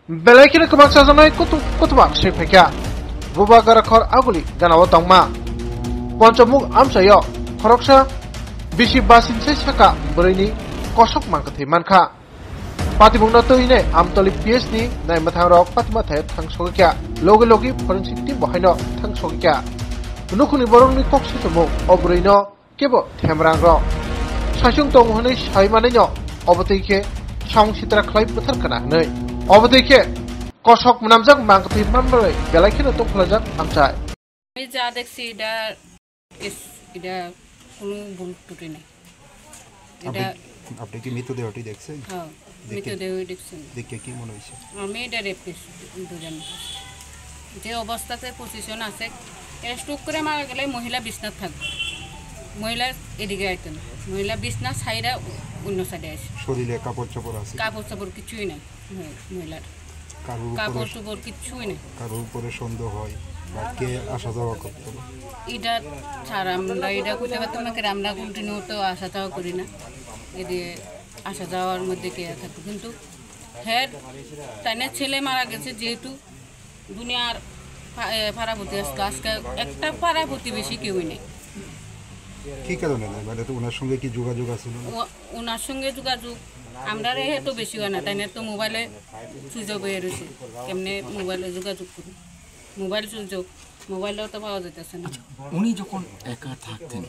Belakina kubak sajanai kutubak sifeka. Buba garakor aguli ganawa tangma. Ponchamuk amsayo khoroksa bisi basin sai saka berini kosok mangkathi manka. Patibungna toine amtoli PhD nai mathangrok patma the thangsogikya logi forensic team bahaino thangsogikya. Nukuni borongni koksitumu obrino kebo themrangro. Sasung tonghoni saimanino obotike song sitra khlai puthar kana nei. Obotike kosok menamjak mangkathi mamrai belakina tongkhlajak amchai. আমি যা দেখছি এটা কোনো ভুল ত্রুটি নেই। এটা আপনি কি মৃতদেহটি দেখছেন? হ্যাঁ, মৃতদেহই দেখছেন। দেখে কি মনে হয়েছে? আমি এটা রেপ কেস দুজন যে অবস্থাতে পজিশন আছে স্ট্রোক করে মারা গেলে মহিলা বিছনাত থাকবে, মহিলা এদিকে আইতেন, মহিলা বিছনা সাইডা অন্য সাইডে আসে। শরীরে কাপড় চোপড় আছে? কাপড় চোপড় কিছুই নাই মহিলার, কাপড় চোপড় কিছুই নেই। কারোর উপরে সন্দেহ হয় কে আসা যাওয়া করতো? এটা ছাড়া আমরা এটা করতে পারতাম না, আমরা কন্টিনিউ তো আসা যাওয়া করি না, এদিকে আসা যাওয়ার মধ্যে কে থাকতো। কিন্তু হ্যাঁ তাইনের ছেলে মারা গেছে যেহেতু দুনিয়ার পাড়াপতি আসতো, আজকে একটা পাড়া প্রতিবেশী কেউই নেই। কি কারণে মানে তো ওনার সঙ্গে কি যোগাযোগ আছে? ওনার সঙ্গে যোগাযোগ আমরা তো বেশি হয় না, তাইনের তো মোবাইলে সুযোগ হয়ে রয়েছে, কেমনে মোবাইলে যোগাযোগ করি, মোবাইল সুযোগ মোবাইলেও তো পাওয়া যেতেছে না। উনি যখন একা থাকতেন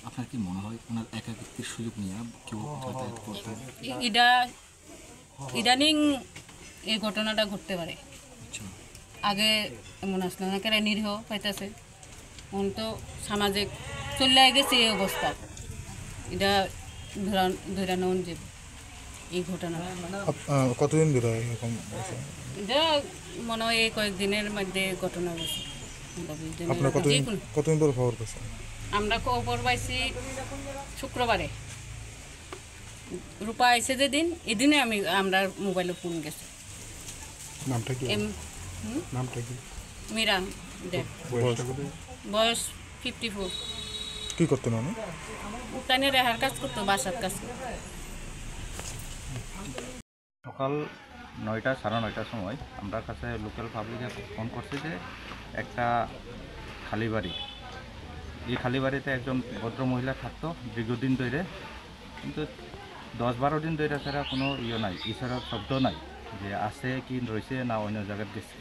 আপনার কি মনে হয় ওনার একাকিত্বের সুযোগ নিয়ে কেউ যাতায়াত করতেন? ইদানিং এই ঘটনাটা ঘটতে পারে। আগে এমন আসলো না, কেন নিরীহ পাইতেছে, এখন তো সামাজিক চলে গেছে এই অবস্থা। এটা ধরানো যে এই ঘটনা কতদিন ধরে এরকম? এটা মনে হয় এই কয়েকদিনের মধ্যে ঘটনা গেছে। আপনার কতদিন ধরে খবর পেয়েছেন? আমরা খবর পাইছি শুক্রবারে, রূপা আইসে যেদিন এদিনে আমরা মোবাইলে ফোন গেছে। নামটা কি? নামটা কি? মীরা দেব। বয়স 54। কি করতেন উনি? তাই রেহার কাজ করতো, বাসার কাজ করতো। সকাল 9টা সাড়ে 9টার সময় আমরা কাছে লোকাল পাবলিকে ফোন করছি যে একটা খালি বাড়ি, এই খালি বাড়িতে একজন ভদ্র মহিলা থাকতো দীর্ঘদিন ধরে, কিন্তু 10-12 দিন ধরে ছাড়া কোনো নাই, ঈশ্বরের শব্দ নাই যে আছে কি রয়েছে না অন্য জায়গায় গেছে।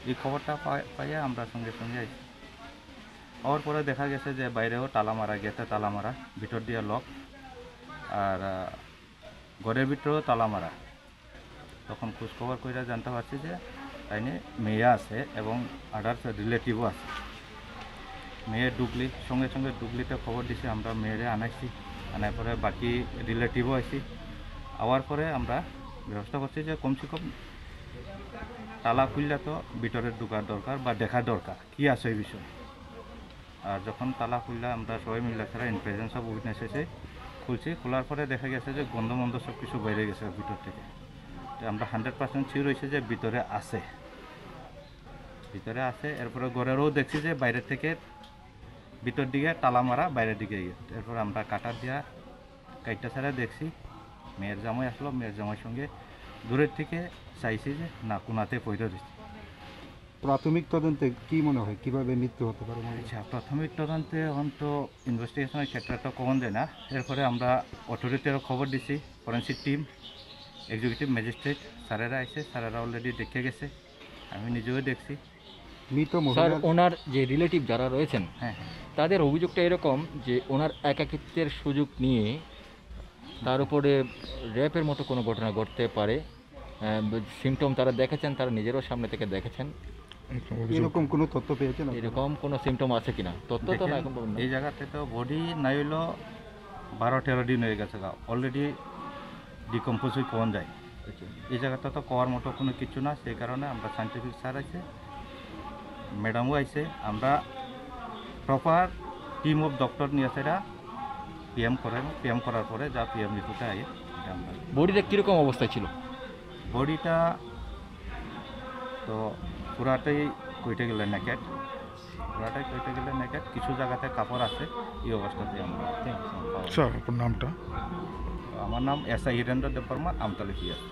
এই খবরটা পাইয়া আমরা সঙ্গে সঙ্গে আইছি। হওয়ার পরে দেখা গেছে যে বাইরেও তালা মারা, গেটে তালা মারা, ভিতর দিয়ে লক, আর ঘরের ভিতরেও তালা মারা। তখন খোঁজখবর করে জানতে পারছি যে তাইনে মেয়ে আছে এবং আদার্স রিলেটিভও আছে। মেয়ে ডুগলি, সঙ্গে সঙ্গে ডুগলিতে খবর দিছি, আমরা মেয়েরে আনাইছি, আনার পরে বাকি রিলেটিভও আইছি। আওয়ার পরে আমরা ব্যবস্থা করছি যে কমসে কম তালা খুললে তো ভিতরে ঢোকার দরকার বা দেখার দরকার কী আছে এই বিষয়ে। আর যখন তালা খুললে আমরা সবাই মিলে ছাড়া ইন প্রেজেন্স অফ উইটনেস এসে খুলছি, খোলার পরে দেখা গেছে যে গন্ধ সব কিছু বাইরে গেছে ভিতর থেকে। আমরা 100% শিওর হয়েছে যে ভিতরে আছে। এরপরে ঘরেরও দেখছি যে বাইরের থেকে ভিতর দিকে তালা মারা, বাইরের দিকে গিয়ে। এরপর আমরা কাটার দিয়া কাইটটা ছাড়া দেখছি মেয়ের জামাই আসলো, মেয়ের জামাইয়ের সঙ্গে দূরের থেকে চাইছি যে না কোনাতে পয়সা দিচ্ছি। প্রাথমিক তদন্তে কি মনে হয় কিভাবে মৃত্যু হতে পারে? আচ্ছা, প্রাথমিক তদন্তে এখন তো ইনভেস্টিগেশনের ক্ষেত্রে কমন দেয় না। এরপরে আমরা অথরিটিরও খবর দিছি, ফরেন্সিক টিম, এক্সিকিউটিভ ম্যাজিস্ট্রেট স্যারেরা এসে, স্যারেরা অলরেডি দেখে গেছে, আমি নিজেও দেখছি। স্যার, ওনার যে রিলেটিভ যারা রয়েছেন হ্যাঁ, তাদের অভিযোগটা এরকম যে ওনার একাকিত্বের সুযোগ নিয়ে তার উপরে র্যাপের মতো কোনো ঘটনা ঘটতে পারে। সিমটম তারা দেখেছেন, তারা নিজেরও সামনে থেকে দেখেছেন। এরকম কোনো তথ্য পেয়েছেন? এরকম কোনো সিমটম আছে কিনা? তথ্য তো না এখন এই জায়গাতে তো বডি নাই হইলো 12-13 দিন হয়ে গেছে, অলরেডি ডিকম্পোজ হয়ে কমন যায়। এই জায়গাটা তো কওয়ার মতো কোনো কিছু না, সেই কারণে আমরা সাইন্টিফিক স্যার আছে, ম্যাডামও আইছে, আমরা প্রপার টিম অফ ডক্টর নিয়ে সেটা পিএম করার পরে যা পিএম রিপোর্টে আই। বডিটা কীরকম অবস্থায় ছিল? বডিটা তো পুরাটাই কইটে গেলে নেকেট, কিছু জায়গাতে কাপড় আছে, এই অবস্থাতে আমরা। আপনার নামটা? আমার নাম এসআই হিরেন্দ্র দেববর্মা, আমতলী পিএস।